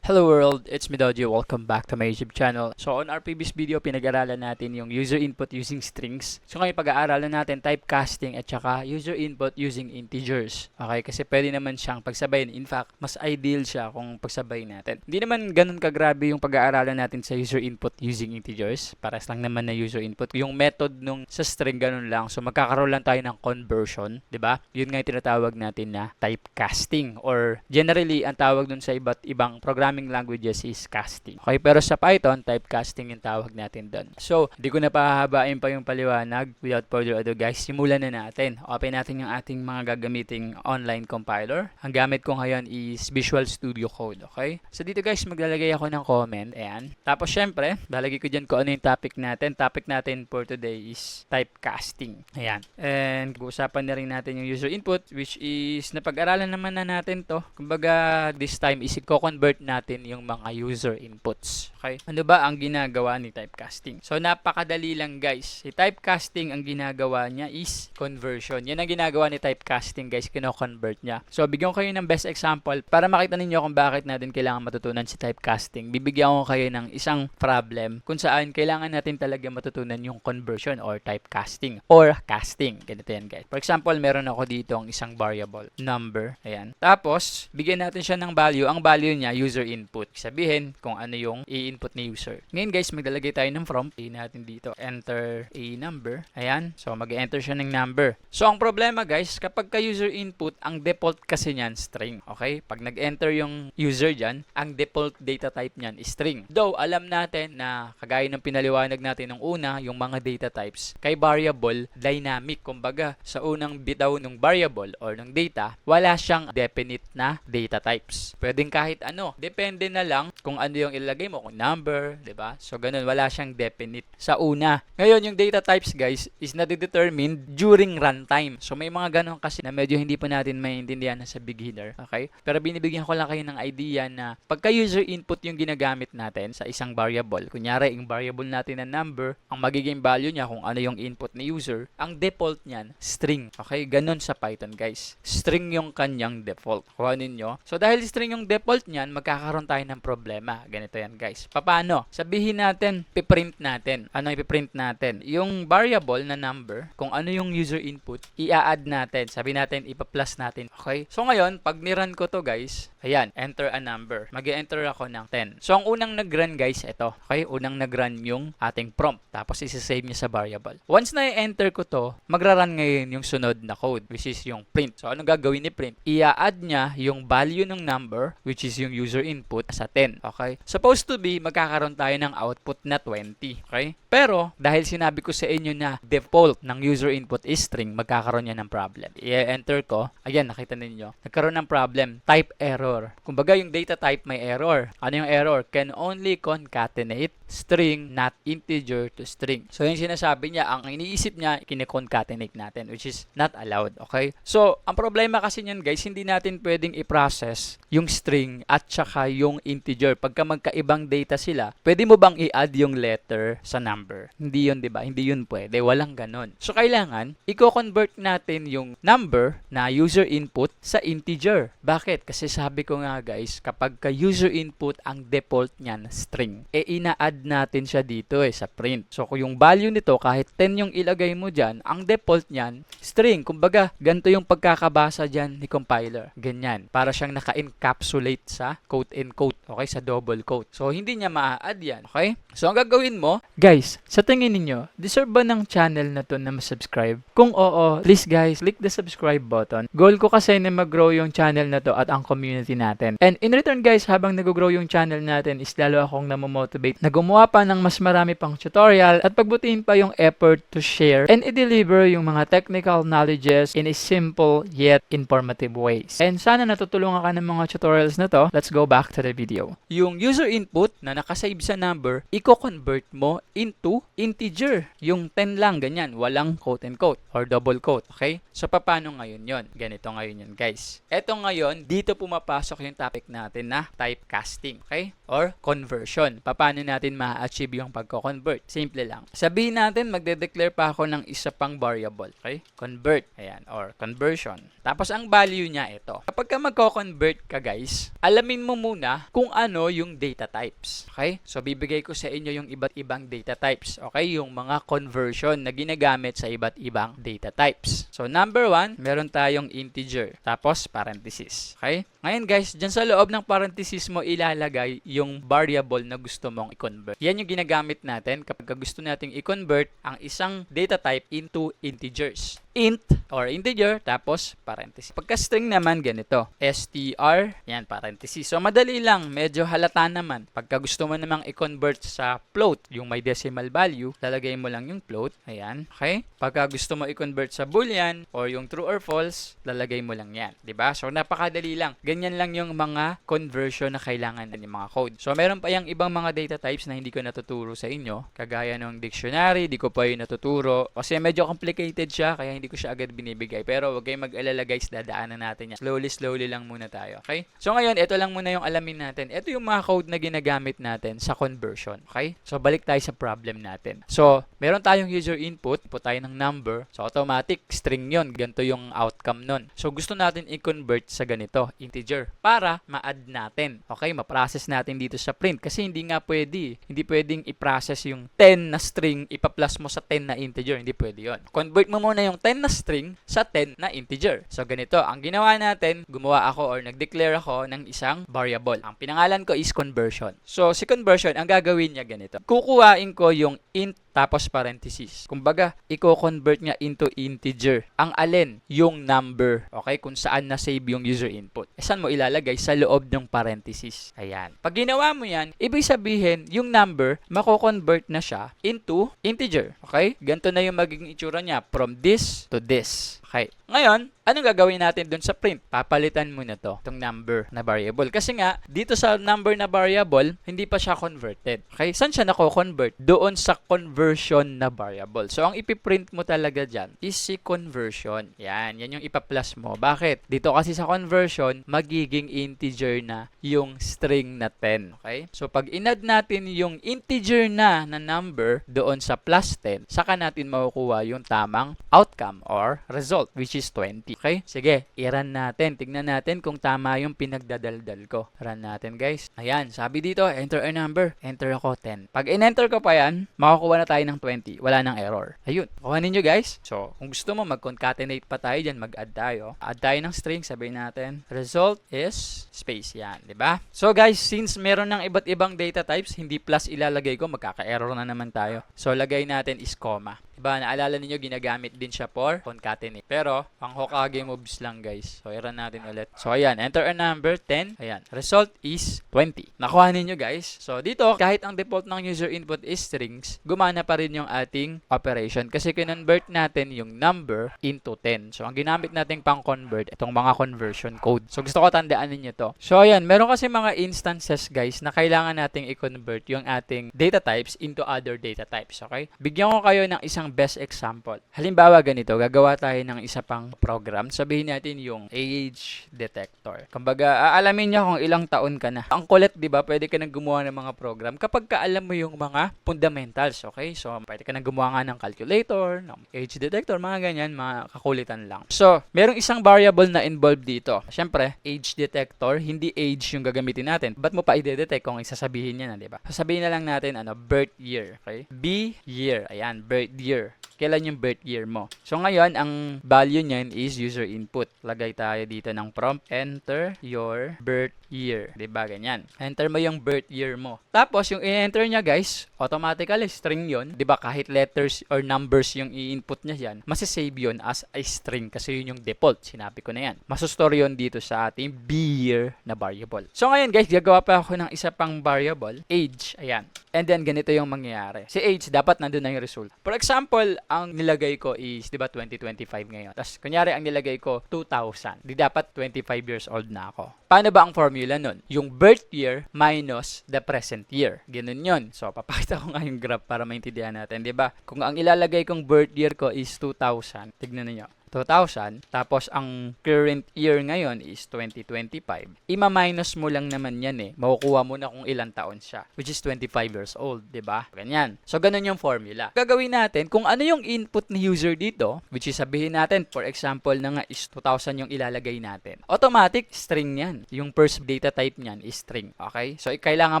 Hello world, it's me Dojo. Welcome back to my YouTube channel. So on our previous video, pinag-aralan natin yung user input using strings. So ngayon pag-aaralan natin typecasting at saka user input using integers. Okay, kasi pwede naman siyang pagsabayin. In fact, mas ideal siya kung pagsabayin natin. Hindi naman ganun kagrabe yung pag-aaralan natin sa user input using integers. Pares lang naman na user input. Yung method nung sa string ganun lang. So magkakaroon lang tayo ng conversion, 'di ba? Yun nga yung tinatawag natin na typecasting, or generally ang tawag dun sa iba't ibang programming languages is casting. Okay, pero sa Python, typecasting yung tawag natin doon. So, di ko na pahahabain pa yung paliwanag. Without further ado guys, simulan na natin. Open natin yung ating mga gagamiting online compiler. Ang gamit ko ngayon is Visual Studio Code. Okay? So dito guys, maglalagay ako ng comment. Ayan. Tapos syempre, lalagay ko dyan kung ano yung topic natin. Topic natin for today is typecasting. Ayan. And uusapan na rin natin yung user input, which is napag-aralan naman na natin to. Kumbaga, this time is i-convert natin yung mga user inputs. Okay? Ano ba ang ginagawa ni typecasting? So, napakadali lang guys. Si typecasting, ang ginagawa niya is conversion. Yan ang ginagawa ni typecasting guys, kino-convert niya. So, bigyan ko kayo ng best example para makita ninyo kung bakit natin kailangan matutunan si typecasting. Bibigyan ko kayo ng isang problem kung saan kailangan natin talaga matutunan yung conversion or typecasting or casting. Ganito yan guys. For example, meron ako dito ang isang variable, number. Ayan. Tapos, bigyan natin siya ng value. Ang value niya, user input. Sabihin kung ano yung i-input ni user. Ngayon guys, maglalagay tayo ng prompt. I natin dito, enter a number. Ayan. So, mag-enter siya ng number. So, ang problema guys, kapag ka user input, ang default kasi niyan string. Okay? Pag nag-enter yung user dyan, ang default data type niyan is string. Though, alam natin na kagaya ng pinaliwanag natin nung una, yung mga data types, kay variable, dynamic. Kumbaga, sa unang bitaw ng variable or ng data, wala siyang definite na data types. Pwedeng kahit ano. Depende na lang kung ano yung ilagay mo, kung number, 'di ba? So ganun, wala siyang definite sa una. Ngayon, yung data types guys is nade-determine during runtime. So may mga ganun kasi na medyo hindi pa natin maintindihan na sa beginner, okay? Pero binibigyan ko lang kayo ng idea na pagka user input yung ginagamit natin sa isang variable, kunyari yung variable natin na number, ang magiging value niya kung ano yung input ni user, ang default niyan string. Okay? Ganun sa Python guys. String yung kanyang default. Kuhanin nyo. So dahil string yung default niyan, magkakaroon tayo ng problema. Ganito yan guys. Paano? Sabihin natin, piprint natin. Ano ipiprint natin? Yung variable na number, kung ano yung user input, i-add natin. Sabi natin, ipa-plus natin. Okay? So ngayon, pag nirun ko to guys, ayan, enter a number. Mag-enter ako ng 10. So ang unang nag-run guys, ito. Okay? Unang nag-run yung ating prompt. Tapos isi-save niya sa variable. Once na i-enter ko to, magra-run ngayon yung sunod na code, which is yung print. So anong gagawin ni print? I-add niya yung value ng number, which is yung user input, sa 10. Okay? Supposed to be, magkakaroon tayo ng output na 20. Okay? Pero, dahil sinabi ko sa inyo na default ng user input is string, magkakaroon niya ng problem. I-enter ko. Ayan, nakita ninyo. Nagkaroon ng problem. Type error. Kumbaga, yung data type may error. Ano yung error? Can only concatenate string, not integer to string. So, yung sinasabi niya, ang iniisip niya, kine-concatenate natin, which is not allowed. Okay? So, ang problema kasi niyan guys, hindi natin pwedeng i-process yung string at saka yung integer. Pagka magkaibang data sila, pwede mo bang i-add yung letter sa number? Hindi yun, di ba? Hindi yun pwede. Walang ganon. So, kailangan, i-convert natin yung number na user input sa integer. Bakit? Kasi sabi ko nga guys, kapag ka user input, ang default niyan string, ina-add natin siya dito sa print. So, kung yung value nito, kahit 10 yung ilagay mo dyan, ang default niyan, string. Kumbaga, ganito yung pagkakabasa dyan ni compiler. Ganyan. Para siyang naka-encapsulate sa quote-and-quote. Okay? Sa double quote. So, hindi niya ma-add yan. Okay? So, ang gagawin mo, guys, sa tingin ninyo, deserve ba ng channel na to na ma-subscribe? Kung oo, please guys, click the subscribe button. Goal ko kasi na mag-grow yung channel na to at ang community natin. And in return guys, habang nag-grow yung channel natin, is lalo akong namomotivate na gumawa pa ng mas marami pang tutorial at pagbutihin pa yung effort to share and i-deliver yung mga technical knowledges in a simple yet informative ways. And sana natutulungan ka ng mga tutorials na to. Let's go back to the video. Yung user input na nakasave sa number, i-convert mo into integer. Yung 10 lang, ganyan. Walang quote and quote or double quote. Okay? So, paano ngayon yon? Ganito ngayon yun, guys. Eto ngayon, dito pumapasok yung topic natin na typecasting. Okay? Or conversion. Paano natin natin ma-achieve yung pagko-convert? Simple lang. Sabihin natin, magde-declare pa ako ng isa pang variable. Okay? Convert. Ayan. Or conversion. Tapos, ang value niya ito. Kapag ka magko-convert ka guys, alamin mo muna kung ano yung data types. Okay? So, bibigay ko sa inyo yung iba't ibang data types. Okay? Yung mga conversion na ginagamit sa iba't ibang data types. So, number 1, meron tayong integer. Tapos, parenthesis. Okay? Ngayon guys, dyan sa loob ng parenthesis mo ilalagay yung variable na gusto mong i-convert. Yan yung ginagamit natin kapag gusto nating i-convert ang isang data type into integers. Int or integer, tapos parenthesis. Pagka string naman ganito, str, yan parenthesis. So madali lang, medyo halata naman. Pagka gusto mo namang i-convert sa float, yung may decimal value, lalagay mo lang yung float. Ayan, okay? Pagka gusto mo i-convert sa boolean or yung true or false, lalagay mo lang yan, 'di ba? So napakadali lang. Ganyan lang yung mga conversion na kailangan ng mga code. So meron pa yung ibang mga data types na hindi ko natuturo sa inyo, kagaya ng dictionary, di ko pa yun natuturo kasi medyo complicated siya kaya hindi ko siya agad binibigay. Pero huwag kayong mag-alala guys, dadaanan natin yan. Slowly lang muna tayo. Okay? So ngayon, ito lang muna yung alamin natin. Ito yung mga code na ginagamit natin sa conversion. Okay? So balik tayo sa problem natin. So, meron tayong user input tayo ng number. So automatic, string yon. Ganito yung outcome nun. So gusto natin i-convert sa ganito, integer, para ma-add natin. Okay? Ma-process natin dito sa print. Kasi hindi nga pwede. Hindi pwedeng i-process yung 10 na string, ipa-plus mo sa 10 na integer. Hindi pwede yon. Convert mo muna yung 10 na string sa 10 na integer. So, ganito. Ang ginawa natin, gumawa ako or nag-declare ako ng isang variable. Ang pinangalan ko is conversion. So, si conversion, ang gagawin niya ganito. Kukuhain ko yung int tapos parenthesis. Kumbaga, i-convert niya into integer. Ang alin? Yung number. Okay? Kung saan na-save yung user input. Saan mo ilalagay? Sa loob ng parenthesis. Ayan. Pag ginawa mo yan, ibig sabihin, yung number, mako-convert na siya into integer. Okay? Ganito na yung magiging itsura niya. From this to this. Okay. Ngayon, anong gagawin natin dun sa print? Papalitan mo na to, itong number na variable. Kasi nga, dito sa number na variable, hindi pa siya converted. Okay? Saan siya nako-convert? Doon sa conversion na variable. So, ang ipiprint mo talaga dyan is si conversion. Yan yung ipa-plus mo. Bakit? Dito kasi sa conversion, magiging integer na yung string na 10. Okay? So, pag in-add natin yung integer na number doon sa plus 10, saka natin makukuha yung tamang outcome or result, which is 20. Okay? Sige, i-run natin. Tignan natin kung tama yung pinagdadaldal ko. Run natin, guys. Ayan, sabi dito, enter a number. Enter ako 10. Pag in-enter ko pa yan, makakuha na tayo ng 20. Wala nang error. Ayun. Kuha ninyo, guys. So, kung gusto mo, mag-concatenate pa tayo dyan, mag-add tayo. Add tayo ng string, sabihin natin, result is space. Yan, di ba? So, guys, since meron ng iba't ibang data types, hindi plus ilalagay ko, magkaka-error na naman tayo. So, lagay natin is comma. Diba, naalala niyo ginagamit din siya for concatenate. Pero, pang Hokage moves lang, guys. So, i-run natin ulit. So, ayan. Enter a number, 10. Ayan. Result is 20. Nakuha ninyo, guys. So, dito, kahit ang default ng user input is strings, gumana pa rin yung ating operation. Kasi kinonvert natin yung number into 10. So, ang ginamit natin pang convert, itong mga conversion code. So, gusto ko tandaan ninyo to. So, ayan. Meron kasi mga instances, guys, na kailangan nating i-convert yung ating data types into other data types. Okay? Bigyan ko kayo ng isang best example. Halimbawa ganito, gagawa tayo ng isa pang program. Sabihin natin yung age detector. Kumbaga, aalamin niya kung ilang taon ka na. Ang kulit, di ba? Pwede ka nang gumawa ng mga program kapag ka alam mo yung mga fundamentals. Okay? So, pwede ka nang gumawa nga ng calculator, ng age detector, mga ganyan, mga kakulitan lang. So, merong isang variable na involved dito. Siyempre, age detector, hindi age yung gagamitin natin. Ba't mo pa i-detect kung isasabihin niya na, di ba? Sasabihin na lang natin, birth year. Okay? B year. Ayan, birth year. Kailan yung birth year mo? So, ngayon, ang value niyan is user input. Lagay tayo dito ng prompt. Enter your birth year. Diba? Ganyan. Enter mo yung birth year mo. Tapos, yung i-enter niya, guys, automatically, string yon. Diba? Kahit letters or numbers yung i-input niya yan, masisave yun as a string kasi yun yung default. Sinabi ko na yan. Masustore yun dito sa ating b-year na variable. So, ngayon, guys, gagawa pa ako ng isa pang variable. Age. Ayan. And then, ganito yung mangyayari. Si age, dapat nandun na yung result. For example, ang nilagay ko is, di ba, 2025 ngayon. Tapos, kunyari, ang nilagay ko, 2000. Di dapat 25 years old na ako. Paano ba ang formula nun? Yung birth year minus the present year. Ganun yun. So, papakita ko nga yung graph para maintindihan natin, di ba? Kung ang ilalagay kong birth year ko is 2000, tignan niyo. 2000, tapos ang current year ngayon is 2025, ima-minus mo lang naman yan eh. Makukuha mo na kung ilang taon siya, which is 25 years old, di ba? Ganyan. So, ganun yung formula. Gagawin natin, kung ano yung input ni user dito, which is sabihin natin, for example na nga is 2000 yung ilalagay natin. Automatic, string yan. Yung first data type niyan is string. Okay? So, kailangan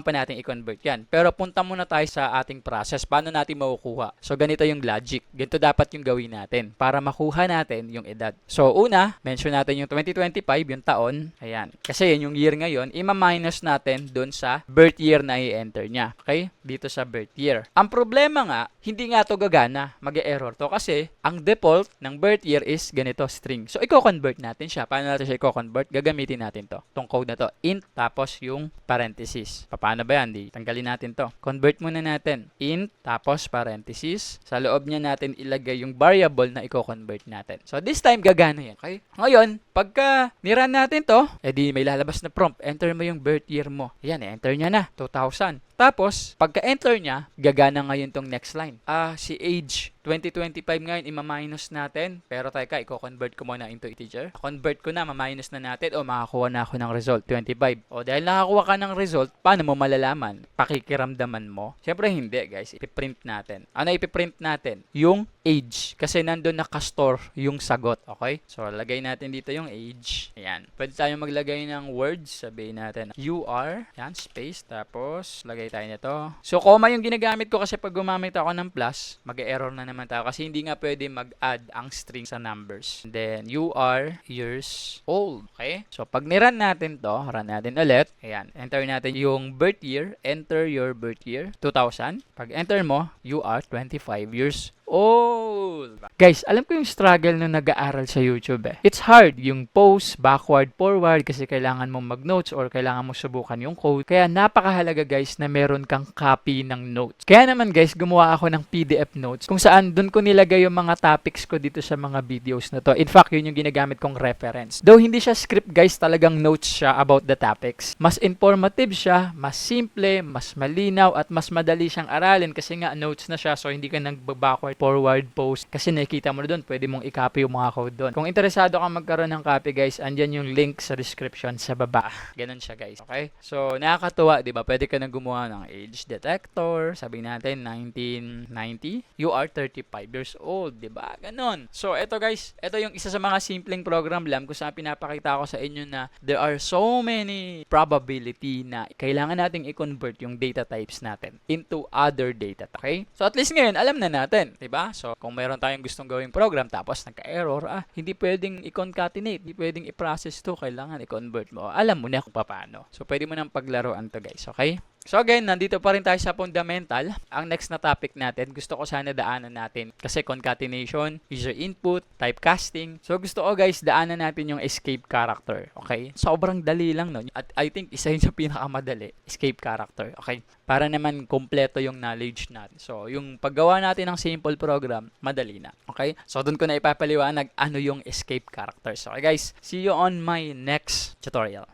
pa natin i-convert yan. Pero punta muna tayo sa ating process. Paano natin makukuha? So, ganito yung logic. Ganito dapat yung gawin natin para makuha natin yung edad. So, una, mention natin yung 2025, yung taon. Ayan. Kasi yan yung year ngayon, ima-minus natin dun sa birth year na i-enter niya. Okay? Dito sa birth year. Ang problema nga, hindi nga to gagana. Mag-error to kasi ang default ng birth year is ganito, string. So, i-convert natin siya. Paano natin siya i-convert? Gagamitin natin to. Tong code na to. Int, tapos yung parenthesis. Paano ba yan? Tanggalin natin to. Convert muna natin. Int, tapos parenthesis. Sa loob niya natin ilagay yung variable na i-convert natin. So, this time, gagana yan. Okay? Ngayon, pagka niran natin to, edi may lalabas na prompt. Enter mo yung birth year mo. Yan, enter niya na. 2000. Tapos, pagka-enter niya, gagana ngayon tong next line. Si age 2025 ngayon, ima-minus natin. Pero teka, i-convert ko muna into integer. Convert ko na, ma-minus na natin. O, makakuha na ako ng result, 25. O, dahil nakakuha ka ng result, paano mo malalaman? Pakikiramdaman mo? Siyempre hindi, guys. Ipiprint natin. Ano ipiprint natin? Yung age. Kasi nandun nakastore yung sagot. Okay? So, lagay natin dito yung age. Ayan. Pwede tayo maglagay ng words. Sabihin natin, you are. Yan, space. Tapos, lagay tayo nito. So, comma yung ginagamit ko kasi pag gumamit ako ng plus, mag-error na naman tayo kasi hindi nga pwede mag-add ang string sa numbers. And then, you are years old. Okay? So, pag niran natin to, run natin ulit. Ayan. Enter natin yung birth year. Enter your birth year. 2000. Pag enter mo, you are 25 years old. Guys, alam ko yung struggle nung nag-aaral sa YouTube eh. It's hard yung post, backward, forward kasi kailangan mong mag-notes or kailangan mong subukan yung code. Kaya napakahalaga guys na meron kang copy ng notes. Kaya naman guys, gumawa ako ng PDF notes kung saan dun ko nilagay yung mga topics ko dito sa mga videos na to. In fact, yun yung ginagamit kong reference. Though hindi siya script guys, talagang notes siya about the topics. Mas informative siya, mas simple, mas malinaw at mas madali siyang aralin kasi nga notes na siya so hindi ka nag-backward forward post kasi nakikita mo na doon, pwede mong i-copy yung mga code doon. Kung interesado ka magkaroon ng copy guys, andyan yung link sa description sa baba. Ganon siya guys, okay? So, nakakatuwa, di ba? Pwede ka na gumawa ng age detector, sabihin natin 1990, you are 35 years old, di ba? Ganon. So, eto guys, eto yung isa sa mga simpleng program lang kung saan pinapakita ko sa inyo na there are so many probability na kailangan nating i-convert yung data types natin into other data. Okay? So, at least ngayon, alam na natin. Diba? So, kung meron tayong gustong gawing program tapos nagka-error, hindi pwedeng i-concatenate, hindi pwedeng i-process to, kailangan i-convert mo. Alam mo na kung paano. So, pwede mo nang paglaruan to guys, okay? So again, nandito pa rin tayo sa fundamental. Ang next na topic natin, gusto ko sana daanan natin kasi concatenation, user input, typecasting. So gusto ko guys, daanan natin yung escape character. Okay? Sobrang dali lang no. At I think isa yun sa pinakamadali, escape character. Okay? Para naman kompleto yung knowledge natin. So yung paggawa natin ng simple program, madali na. Okay? So doon ko na ipapaliwanag ano yung escape characters. Okay guys, see you on my next tutorial.